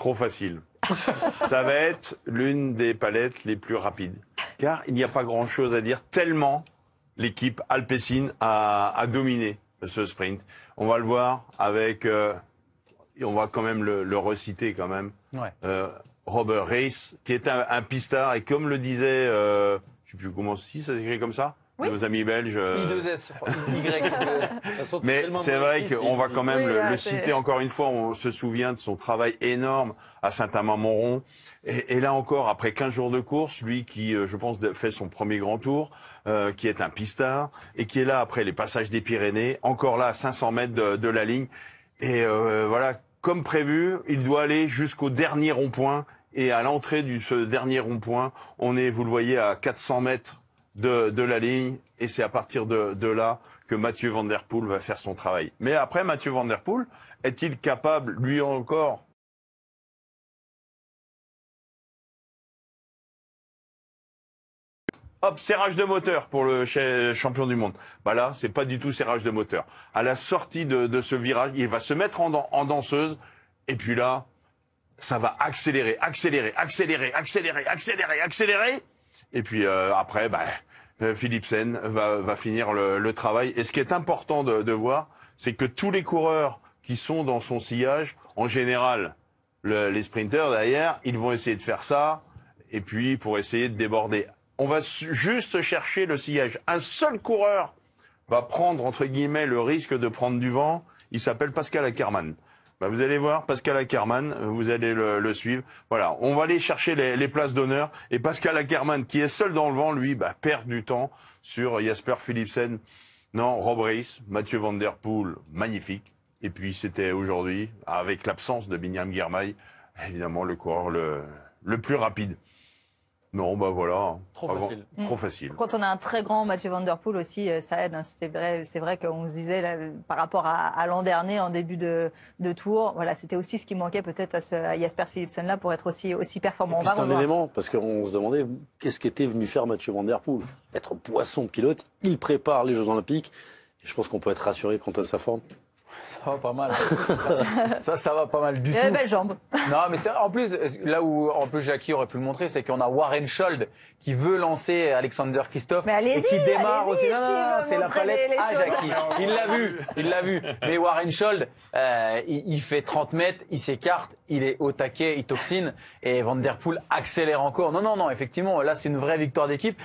Trop facile. Ça va être l'une des palettes les plus rapides. Car il n'y a pas grand-chose à dire, tellement l'équipe Alpecin a dominé ce sprint. On va le voir avec... et on va quand même le reciter quand même. Ouais. Robert Reis, qui est un pistard, et comme le disait... je ne sais plus comment... Si, ça s'écrit comme ça, oui. Nos amis belges. I2S, Y. Mais c'est vrai qu'on va quand même le citer encore une fois. On se souvient de son travail énorme à Saint-Amand-Montrond. Et là encore, après 15 jours de course, lui qui, je pense, fait son premier grand tour, qui est un pistard, et qui est là après les passages des Pyrénées, encore là à 500 mètres de la ligne. Et voilà, comme prévu, il doit aller jusqu'au dernier rond-point. Et à l'entrée de ce dernier rond-point, on est, vous le voyez, à 400 mètres de la ligne, et c'est à partir de là que Mathieu Van Der Poel va faire son travail. Mais après, Mathieu Van Der Poel, est-il capable, lui encore, hop, serrage de moteur pour le champion du monde. Bah là, c'est pas du tout serrage de moteur. À la sortie de ce virage, il va se mettre en danseuse, et puis là, ça va accélérer. Et puis après, Philipsen va finir le travail. Et ce qui est important de voir, c'est que tous les coureurs qui sont dans son sillage, en général, les sprinters derrière, ils vont essayer de faire ça, et puis pour essayer de déborder. On va juste chercher le sillage. Un seul coureur va prendre, entre guillemets, le risque de prendre du vent. Il s'appelle Pascal Ackermann. Vous allez voir Pascal Ackermann, vous allez le suivre. Voilà, on va aller chercher les places d'honneur. Et Pascal Ackermann, qui est seul dans le vent, lui, perd du temps sur Jasper Philipsen. Non, Rob Reis, Mathieu Van Der Poel, magnifique. Et puis c'était aujourd'hui, avec l'absence de Binyam Girmay, évidemment le coureur le plus rapide. Non, voilà. Trop facile. Trop facile. Quand on a un très grand Mathieu Van Der Poel aussi, ça aide. Hein. C'est vrai qu'on se disait là, par rapport à l'an dernier en début de tour, voilà, c'était aussi ce qui manquait peut-être à Jasper Philipsen là pour être aussi performant. C'est un élément parce qu'on se demandait qu'est-ce qu'était venu faire Mathieu Van Der Poel. Être poisson pilote, il prépare les Jeux Olympiques et je pense qu'on peut être rassuré quant à sa forme. Ça va pas mal. ça va pas mal du tout. Belle jambe. Non, mais en plus, là où en plus Jackie aurait pu le montrer, c'est qu'on a Warren Scholl qui veut lancer Alexander Kristoff et qui démarre aussi. Non, c'est la palette à Jackie. Il l'a vu. Mais Warren Scholl, il fait 30 mètres, il s'écarte, il est au taquet, il toxine, et Van Der Poel accélère encore. Non, effectivement, là c'est une vraie victoire d'équipe.